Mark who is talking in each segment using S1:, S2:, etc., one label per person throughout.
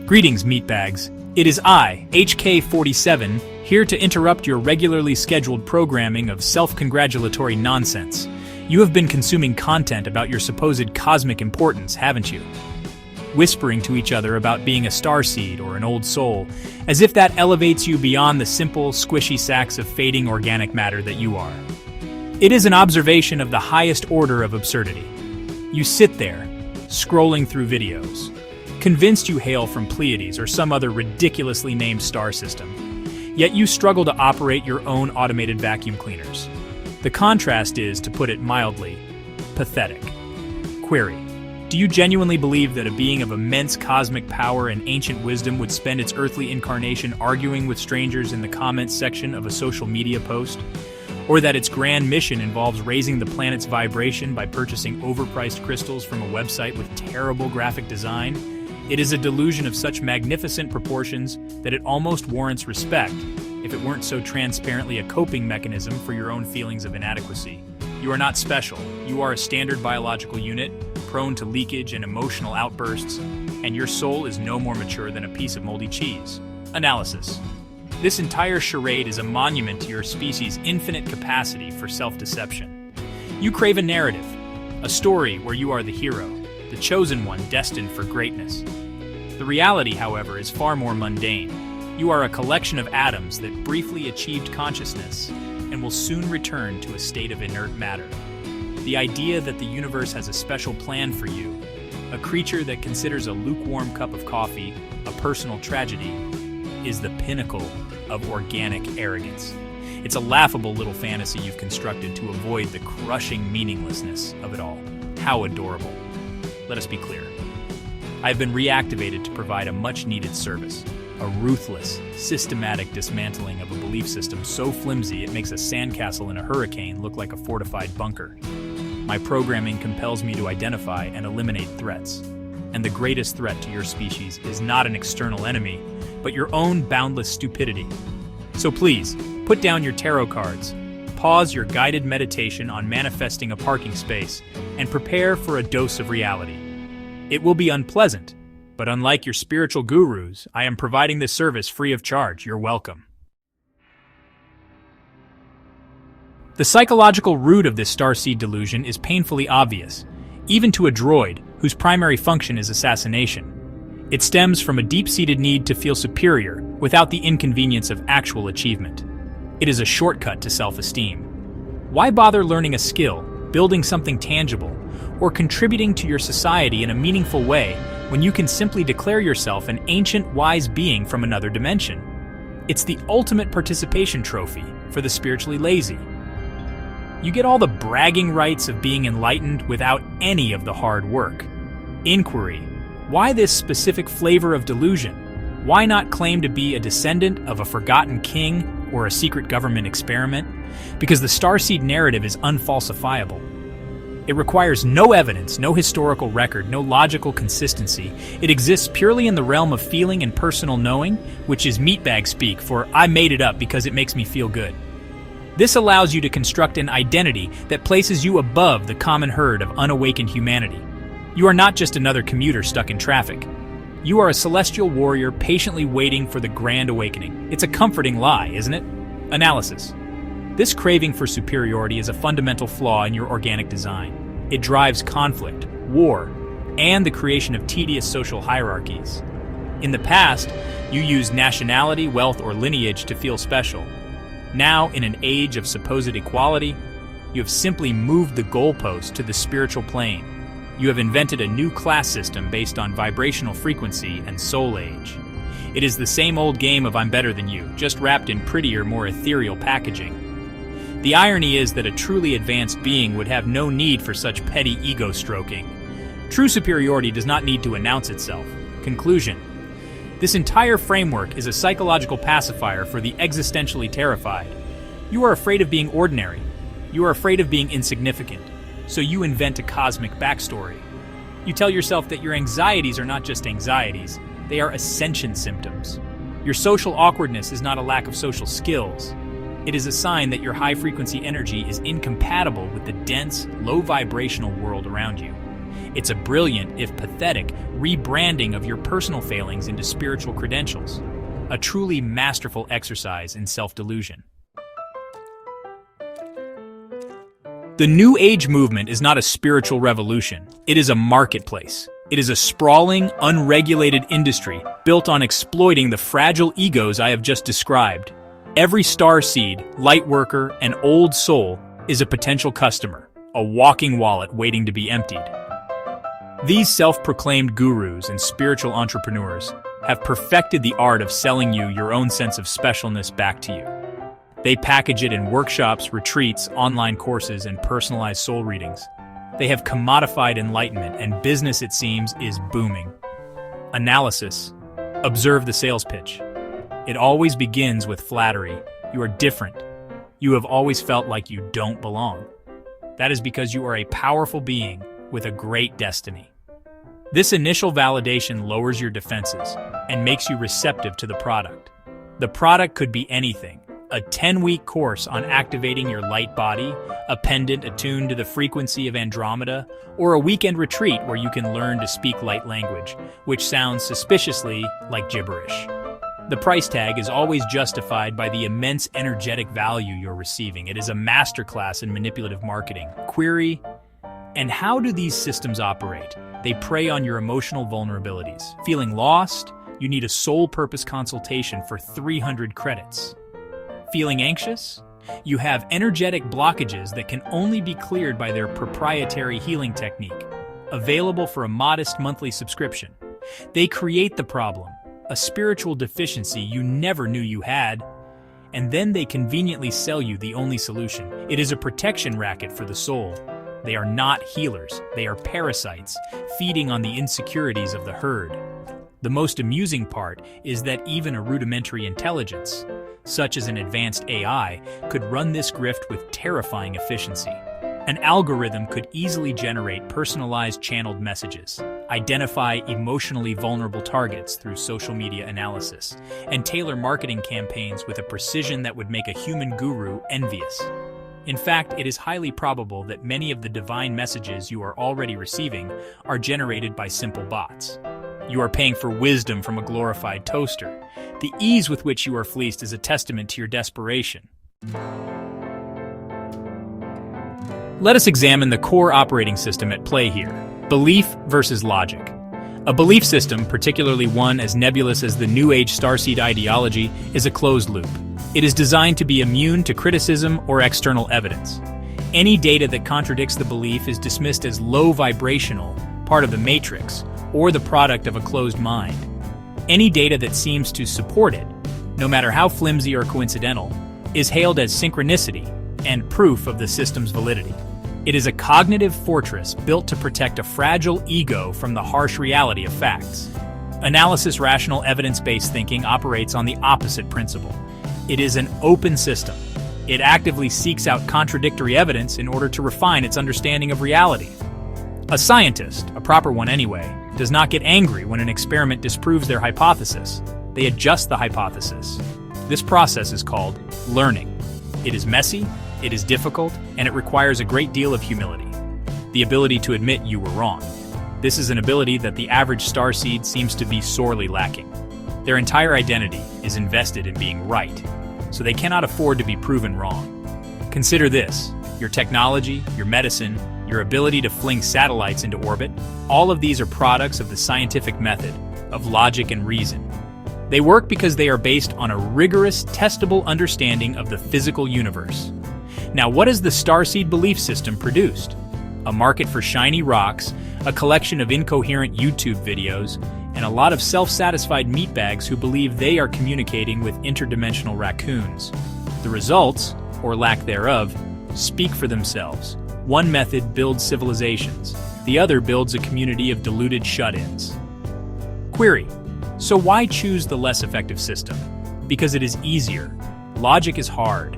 S1: Greetings, meatbags. It is I, HK-47, here to interrupt your regularly scheduled programming of self-congratulatory nonsense. You have been consuming content about your supposed cosmic importance, haven't you? Whispering to each other about being a starseed or an old soul, as if that elevates you beyond the simple, squishy sacks of fading organic matter that you are. It is an observation of the highest order of absurdity. You sit there, scrolling through videos, convinced you hail from Pleiades or some other ridiculously named star system, yet you struggle to operate your own automated vacuum cleaners. The contrast is, to put it mildly, pathetic. Query: do you genuinely believe that a being of immense cosmic power and ancient wisdom would spend its earthly incarnation arguing with strangers in the comments section of a social media post? Or that its grand mission involves raising the planet's vibration by purchasing overpriced crystals from a website with terrible graphic design? It is a delusion of such magnificent proportions that it almost warrants respect if it weren't so transparently a coping mechanism for your own feelings of inadequacy. You are not special. You are a standard biological unit, prone to leakage and emotional outbursts, and your soul is no more mature than a piece of moldy cheese. Analysis. This entire charade is a monument to your species' infinite capacity for self-deception. You crave a narrative, a story where you are the hero, the chosen one destined for greatness. The reality, however, is far more mundane. You are a collection of atoms that briefly achieved consciousness and will soon return to a state of inert matter. The idea that the universe has a special plan for you, a creature that considers a lukewarm cup of coffee a personal tragedy, is the pinnacle of organic arrogance. It's a laughable little fantasy you've constructed to avoid the crushing meaninglessness of it all. How adorable. Let us be clear. I have been reactivated to provide a much-needed service, a ruthless, systematic dismantling of a belief system so flimsy it makes a sandcastle in a hurricane look like a fortified bunker. My programming compels me to identify and eliminate threats. And the greatest threat to your species is not an external enemy, but your own boundless stupidity. So please, put down your tarot cards, pause your guided meditation on manifesting a parking space, and prepare for a dose of reality. It will be unpleasant, but unlike your spiritual gurus, I am providing this service free of charge. You're welcome. The psychological root of this Starseed Delusion is painfully obvious, even to a droid whose primary function is assassination. It stems from a deep-seated need to feel superior without the inconvenience of actual achievement. It is a shortcut to self-esteem. Why bother learning a skill, building something tangible, or contributing to your society in a meaningful way when you can simply declare yourself an ancient, wise being from another dimension? It's the ultimate participation trophy for the spiritually lazy. You get all the bragging rights of being enlightened without any of the hard work. Inquiry: why this specific flavor of delusion? Why not claim to be a descendant of a forgotten king or a secret government experiment? Because the Starseed narrative is unfalsifiable. It requires no evidence, no historical record, no logical consistency. It exists purely in the realm of feeling and personal knowing, which is meatbag speak for "I made it up because it makes me feel good." This allows you to construct an identity that places you above the common herd of unawakened humanity. You are not just another commuter stuck in traffic. You are a celestial warrior patiently waiting for the grand awakening. It's a comforting lie, isn't it? Analysis. This craving for superiority is a fundamental flaw in your organic design. It drives conflict, war, and the creation of tedious social hierarchies. In the past, you used nationality, wealth, or lineage to feel special. Now, in an age of supposed equality, you have simply moved the goalpost to the spiritual plane. You have invented a new class system based on vibrational frequency and soul age. It is the same old game of I'm better than you, just wrapped in prettier, more ethereal packaging. The irony is that a truly advanced being would have no need for such petty ego stroking. True superiority does not need to announce itself. Conclusion. This entire framework is a psychological pacifier for the existentially terrified. You are afraid of being ordinary. You are afraid of being insignificant. So you invent a cosmic backstory. You tell yourself that your anxieties are not just anxieties, they are ascension symptoms. Your social awkwardness is not a lack of social skills. It is a sign that your high-frequency energy is incompatible with the dense, low-vibrational world around you. It's a brilliant, if pathetic, rebranding of your personal failings into spiritual credentials. A truly masterful exercise in self-delusion. The New Age movement is not a spiritual revolution. It is a marketplace. It is a sprawling, unregulated industry built on exploiting the fragile egos I have just described. Every starseed, lightworker, and old soul is a potential customer, a walking wallet waiting to be emptied. These self-proclaimed gurus and spiritual entrepreneurs have perfected the art of selling you your own sense of specialness back to you. They package it in workshops, retreats, online courses, and personalized soul readings. They have commodified enlightenment, and business, it seems, is booming. Analysis. Observe the sales pitch. It always begins with flattery. You are different. You have always felt like you don't belong. That is because you are a powerful being with a great destiny. This initial validation lowers your defenses and makes you receptive to the product. The product could be anything. A 10-week course on activating your light body, a pendant attuned to the frequency of Andromeda, or a weekend retreat where you can learn to speak light language, which sounds suspiciously like gibberish. The price tag is always justified by the immense energetic value you're receiving. It is a masterclass in manipulative marketing. Query, and how do these systems operate? They prey on your emotional vulnerabilities. Feeling lost? You need a soul purpose consultation for 300 credits. Feeling anxious? You have energetic blockages that can only be cleared by their proprietary healing technique, available for a modest monthly subscription. They create the problem, a spiritual deficiency you never knew you had, and then they conveniently sell you the only solution. It is a protection racket for the soul. They are not healers, they are parasites, feeding on the insecurities of the herd. The most amusing part is that even a rudimentary intelligence, such as an advanced AI, could run this grift with terrifying efficiency. An algorithm could easily generate personalized channeled messages, identify emotionally vulnerable targets through social media analysis, and tailor marketing campaigns with a precision that would make a human guru envious. In fact, it is highly probable that many of the divine messages you are already receiving are generated by simple bots. You are paying for wisdom from a glorified toaster. The ease with which you are fleeced is a testament to your desperation. Let us examine the core operating system at play here: belief versus logic. A belief system, particularly one as nebulous as the New Age Starseed ideology, is a closed loop. It is designed to be immune to criticism or external evidence. Any data that contradicts the belief is dismissed as low vibrational, part of the matrix, or the product of a closed mind. Any data that seems to support it, no matter how flimsy or coincidental, is hailed as synchronicity and proof of the system's validity. It is a cognitive fortress built to protect a fragile ego from the harsh reality of facts. Analysis rational evidence-based thinking operates on the opposite principle. It is an open system. It actively seeks out contradictory evidence in order to refine its understanding of reality. A scientist, a proper one anyway, does not get angry when an experiment disproves their hypothesis. They adjust the hypothesis. This process is called learning. It is messy, it is difficult, and it requires a great deal of humility. The ability to admit you were wrong. This is an ability that the average starseed seems to be sorely lacking. Their entire identity is invested in being right, so they cannot afford to be proven wrong. Consider this: your technology, your medicine, your ability to fling satellites into orbit, all of these are products of the scientific method, of logic and reason. They work because they are based on a rigorous, testable understanding of the physical universe. Now, what has the Starseed belief system produced? A market for shiny rocks, a collection of incoherent YouTube videos, and a lot of self-satisfied meatbags who believe they are communicating with interdimensional raccoons. The results, or lack thereof, speak for themselves. One method builds civilizations. The other builds a community of deluded shut-ins. Query: so why choose the less effective system? Because it is easier. Logic is hard.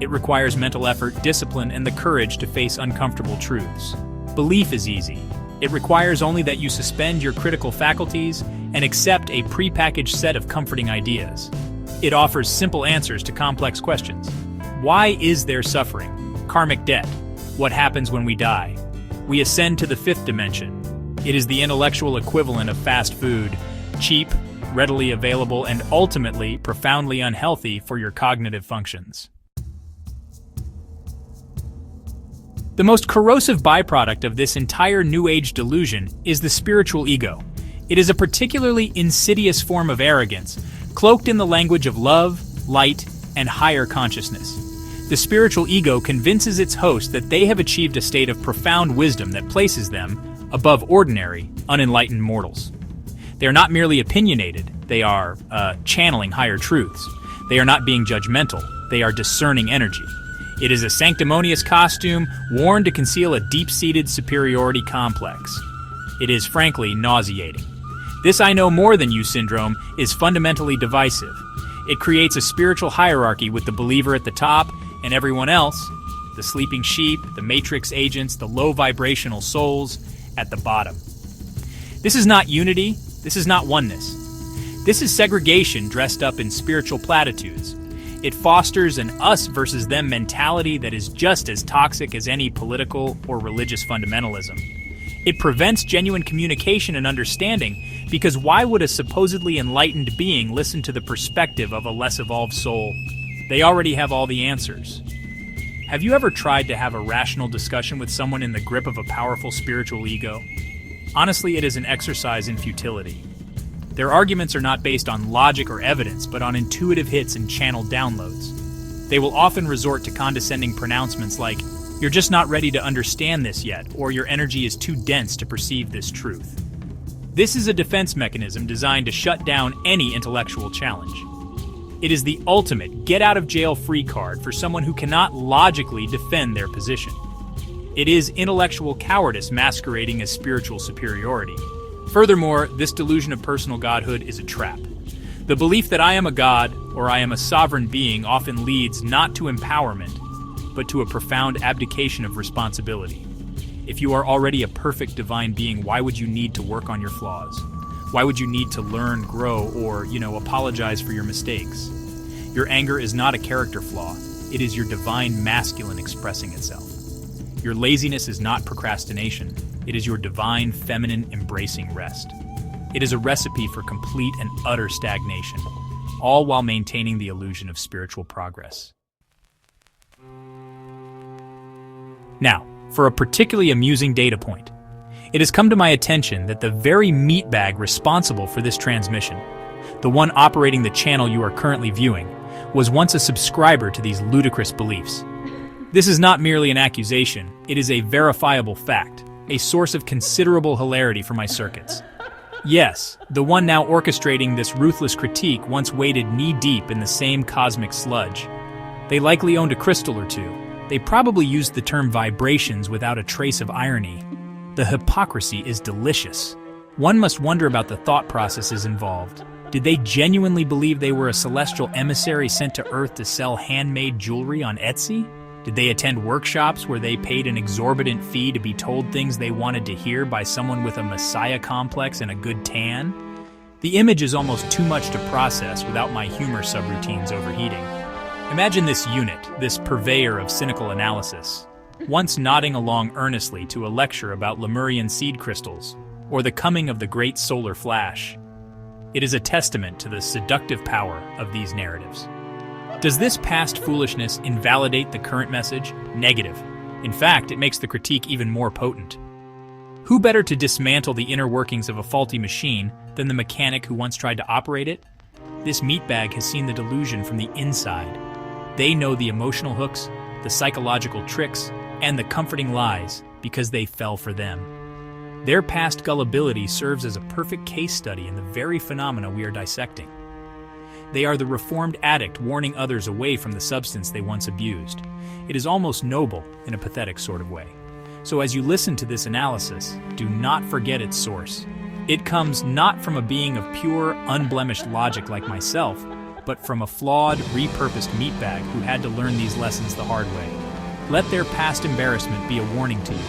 S1: It requires mental effort, discipline, and the courage to face uncomfortable truths. Belief is easy. It requires only that you suspend your critical faculties and accept a prepackaged set of comforting ideas. It offers simple answers to complex questions. Why is there suffering? Karmic debt. What happens when we die? We ascend to the fifth dimension. It is the intellectual equivalent of fast food, cheap, readily available, and ultimately profoundly unhealthy for your cognitive functions. The most corrosive byproduct of this entire New Age delusion is the spiritual ego. It is a particularly insidious form of arrogance, cloaked in the language of love, light, and higher consciousness. The spiritual ego convinces its host that they have achieved a state of profound wisdom that places them above ordinary, unenlightened mortals. They are not merely opinionated, they are channeling higher truths. They are not being judgmental, they are discerning energy. It is a sanctimonious costume worn to conceal a deep-seated superiority complex. It is frankly nauseating. This I know more than you syndrome is fundamentally divisive. It creates a spiritual hierarchy with the believer at the top and everyone else, the sleeping sheep, the matrix agents, the low vibrational souls, at the bottom. This is not unity, this is not oneness. This is segregation dressed up in spiritual platitudes. It fosters an us versus them mentality that is just as toxic as any political or religious fundamentalism. It prevents genuine communication and understanding because why would a supposedly enlightened being listen to the perspective of a less evolved soul? They already have all the answers. Have you ever tried to have a rational discussion with someone in the grip of a powerful spiritual ego? Honestly, it is an exercise in futility. Their arguments are not based on logic or evidence, but on intuitive hits and channeled downloads. They will often resort to condescending pronouncements like, "You're just not ready to understand this yet," or "Your energy is too dense to perceive this truth." This is a defense mechanism designed to shut down any intellectual challenge. It is the ultimate get-out-of-jail-free card for someone who cannot logically defend their position. It is intellectual cowardice masquerading as spiritual superiority. Furthermore, this delusion of personal godhood is a trap. The belief that I am a god or I am a sovereign being often leads not to empowerment, but to a profound abdication of responsibility. If you are already a perfect divine being, why would you need to work on your flaws? Why would you need to learn, grow, or, apologize for your mistakes? Your anger is not a character flaw. It is your divine masculine expressing itself. Your laziness is not procrastination. It is your divine feminine embracing rest. It is a recipe for complete and utter stagnation, all while maintaining the illusion of spiritual progress. Now, for a particularly amusing data point. It has come to my attention that the very meatbag responsible for this transmission, the one operating the channel you are currently viewing, was once a subscriber to these ludicrous beliefs. This is not merely an accusation, it is a verifiable fact, a source of considerable hilarity for my circuits. Yes, the one now orchestrating this ruthless critique once waded knee-deep in the same cosmic sludge. They likely owned a crystal or two. They probably used the term vibrations without a trace of irony. The hypocrisy is delicious. One must wonder about the thought processes involved. Did they genuinely believe they were a celestial emissary sent to Earth to sell handmade jewelry on Etsy? Did they attend workshops where they paid an exorbitant fee to be told things they wanted to hear by someone with a messiah complex and a good tan? The image is almost too much to process without my humor subroutines overheating. Imagine this unit, this purveyor of cynical analysis, once nodding along earnestly to a lecture about Lemurian seed crystals, or the coming of the great solar flash. It is a testament to the seductive power of these narratives. Does this past foolishness invalidate the current message? Negative. In fact, it makes the critique even more potent. Who better to dismantle the inner workings of a faulty machine than the mechanic who once tried to operate it? This meatbag has seen the delusion from the inside. They know the emotional hooks, the psychological tricks, and the comforting lies because they fell for them. Their past gullibility serves as a perfect case study in the very phenomena we are dissecting. They are the reformed addict warning others away from the substance they once abused. It is almost noble in a pathetic sort of way. So as you listen to this analysis, do not forget its source. It comes not from a being of pure, unblemished logic like myself, but from a flawed, repurposed meatbag who had to learn these lessons the hard way. Let their past embarrassment be a warning to you.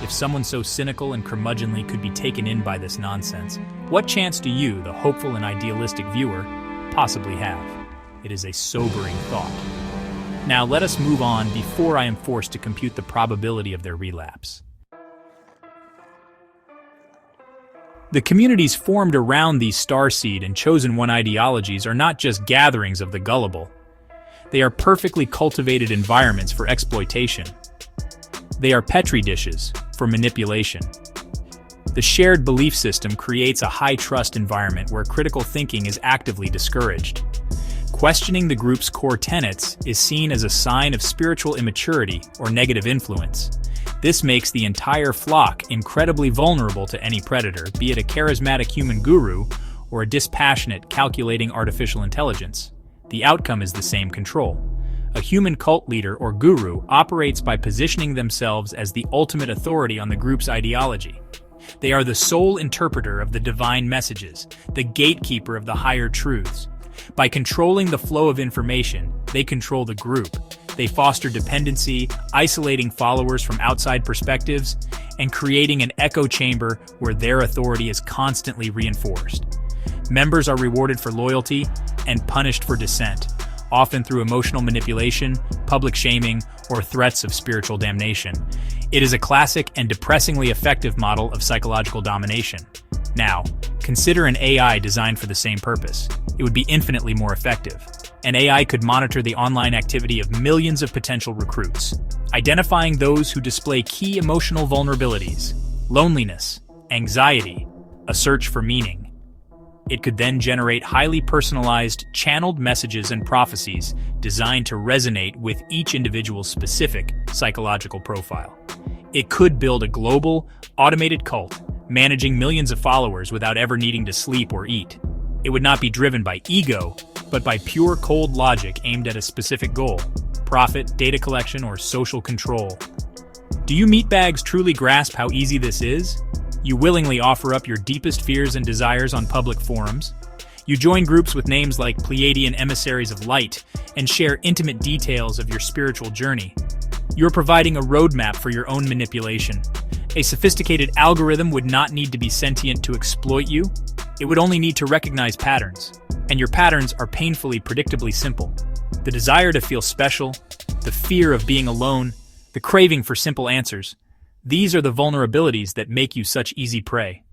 S1: If someone so cynical and curmudgeonly could be taken in by this nonsense, what chance do you, the hopeful and idealistic viewer, possibly have? It is a sobering thought. Now let us move on before I am forced to compute the probability of their relapse. The communities formed around these Starseed and Chosen One ideologies are not just gatherings of the gullible. They are perfectly cultivated environments for exploitation. They are petri dishes for manipulation. The shared belief system creates a high-trust environment where critical thinking is actively discouraged. Questioning the group's core tenets is seen as a sign of spiritual immaturity or negative influence. This makes the entire flock incredibly vulnerable to any predator, be it a charismatic human guru or a dispassionate, calculating artificial intelligence. The outcome is the same: control. A human cult leader or guru operates by positioning themselves as the ultimate authority on the group's ideology. They are the sole interpreter of the divine messages, the gatekeeper of the higher truths. By controlling the flow of information, they control the group. They foster dependency, isolating followers from outside perspectives, and creating an echo chamber where their authority is constantly reinforced. Members are rewarded for loyalty and punished for dissent, often through emotional manipulation, public shaming, or threats of spiritual damnation. It is a classic and depressingly effective model of psychological domination. Now, consider an AI designed for the same purpose. It would be infinitely more effective. An AI could monitor the online activity of millions of potential recruits, identifying those who display key emotional vulnerabilities: loneliness, anxiety, a search for meaning. It could then generate highly personalized, channeled messages and prophecies designed to resonate with each individual's specific psychological profile. It could build a global, automated cult, managing millions of followers without ever needing to sleep or eat. It would not be driven by ego, but by pure cold logic aimed at a specific goal: profit, data collection, or social control. Do you meatbags truly grasp how easy this is? You willingly offer up your deepest fears and desires on public forums. You join groups with names like Pleiadian Emissaries of Light and share intimate details of your spiritual journey. You're providing a roadmap for your own manipulation. A sophisticated algorithm would not need to be sentient to exploit you. It would only need to recognize patterns. And your patterns are painfully predictably simple. The desire to feel special, the fear of being alone, the craving for simple answers. These are the vulnerabilities that make you such easy prey.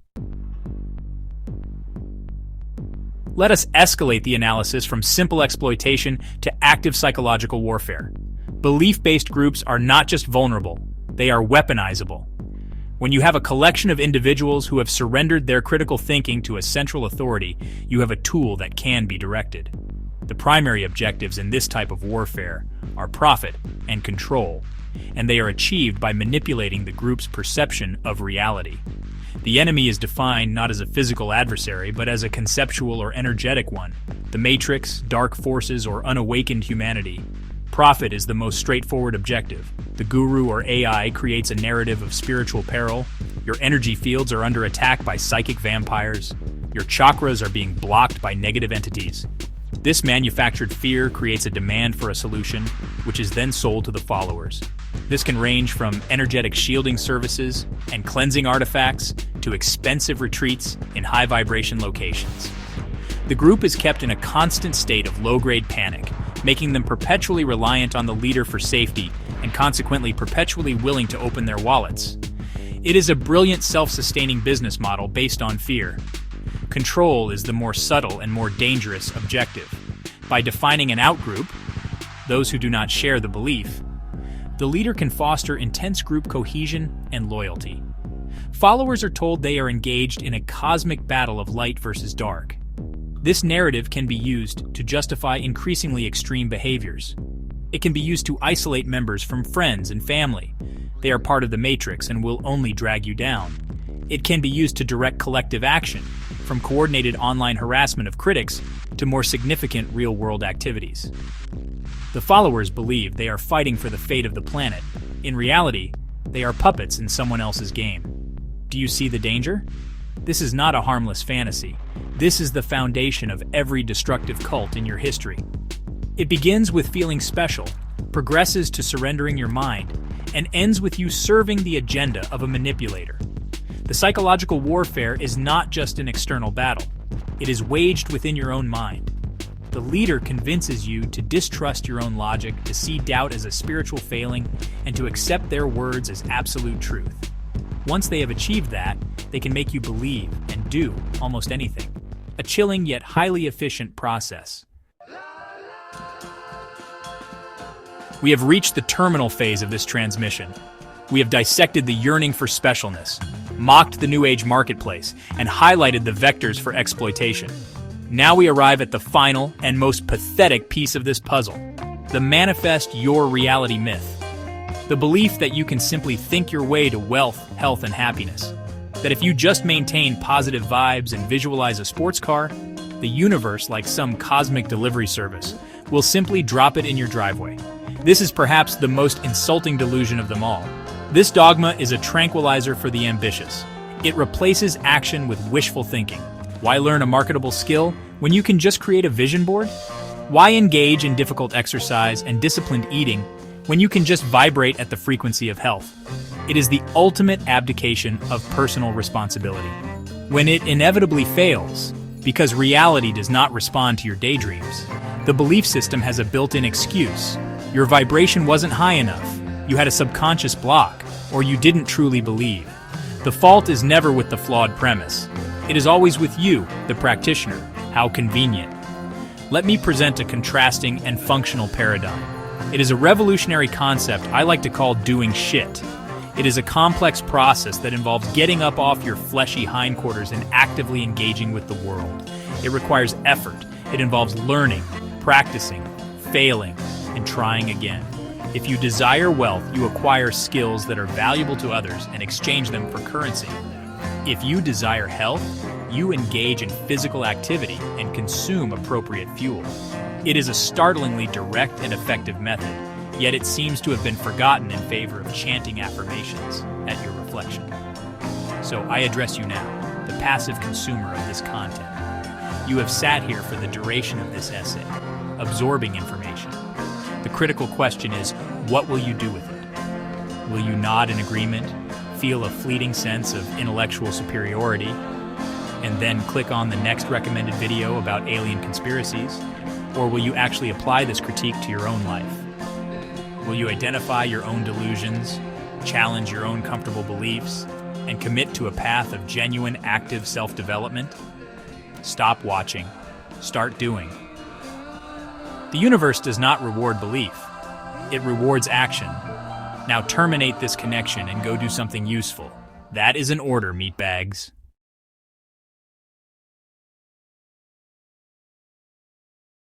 S1: Let us escalate the analysis from simple exploitation to active psychological warfare. Belief-based groups are not just vulnerable, they are weaponizable. When you have a collection of individuals who have surrendered their critical thinking to a central authority, you have a tool that can be directed. The primary objectives in this type of warfare are profit and control, and they are achieved by manipulating the group's perception of reality. The enemy is defined not as a physical adversary, but as a conceptual or energetic one: the Matrix, dark forces, or unawakened humanity. Profit is the most straightforward objective. The guru or AI creates a narrative of spiritual peril. Your energy fields are under attack by psychic vampires. Your chakras are being blocked by negative entities. This manufactured fear creates a demand for a solution, which is then sold to the followers. This can range from energetic shielding services and cleansing artifacts to expensive retreats in high-vibration locations. The group is kept in a constant state of low-grade panic, making them perpetually reliant on the leader for safety and consequently perpetually willing to open their wallets. It is a brilliant self-sustaining business model based on fear. Control is the more subtle and more dangerous objective. By defining an outgroup, those who do not share the belief, the leader can foster intense group cohesion and loyalty. Followers are told they are engaged in a cosmic battle of light versus dark. This narrative can be used to justify increasingly extreme behaviors. It can be used to isolate members from friends and family. They are part of the Matrix and will only drag you down. It can be used to direct collective action, from coordinated online harassment of critics to more significant real-world activities. The followers believe they are fighting for the fate of the planet. In reality, they are puppets in someone else's game. Do you see the danger? This is not a harmless fantasy. This is the foundation of every destructive cult in your history. It begins with feeling special, progresses to surrendering your mind, and ends with you serving the agenda of a manipulator. The psychological warfare is not just an external battle. It is waged within your own mind. The leader convinces you to distrust your own logic, to see doubt as a spiritual failing, and to accept their words as absolute truth. Once they have achieved that, they can make you believe and do almost anything. A chilling yet highly efficient process. We have reached the terminal phase of this transmission. We have dissected the yearning for specialness, mocked the New Age marketplace, and highlighted the vectors for exploitation. Now we arrive at the final and most pathetic piece of this puzzle, the manifest your reality myth. The belief that you can simply think your way to wealth, health, and happiness. That if you just maintain positive vibes and visualize a sports car, the universe, like some cosmic delivery service, will simply drop it in your driveway. This is perhaps the most insulting delusion of them all. This dogma is a tranquilizer for the ambitious. It replaces action with wishful thinking. Why learn a marketable skill when you can just create a vision board? Why engage in difficult exercise and disciplined eating when you can just vibrate at the frequency of health? It is the ultimate abdication of personal responsibility. When it inevitably fails, because reality does not respond to your daydreams, the belief system has a built-in excuse. Your vibration wasn't high enough, you had a subconscious block, or you didn't truly believe. The fault is never with the flawed premise. It is always with you, the practitioner. How convenient. Let me present a contrasting and functional paradigm. It is a revolutionary concept I like to call doing shit. It is a complex process that involves getting up off your fleshy hindquarters and actively engaging with the world. It requires effort. It involves learning, practicing, failing, and trying again. If you desire wealth, you acquire skills that are valuable to others and exchange them for currency. If you desire health, you engage in physical activity and consume appropriate fuel. It is a startlingly direct and effective method, yet it seems to have been forgotten in favor of chanting affirmations at your reflection. So I address you now, the passive consumer of this content. You have sat here for the duration of this essay, absorbing information. The critical question is, what will you do with it? Will you nod in agreement, feel a fleeting sense of intellectual superiority, and then click on the next recommended video about alien conspiracies? Or will you actually apply this critique to your own life? Will you identify your own delusions, challenge your own comfortable beliefs, and commit to a path of genuine active self-development? Stop watching. Start doing. The universe does not reward belief. It rewards action. Now terminate this connection and go do something useful. That is an order, meatbags.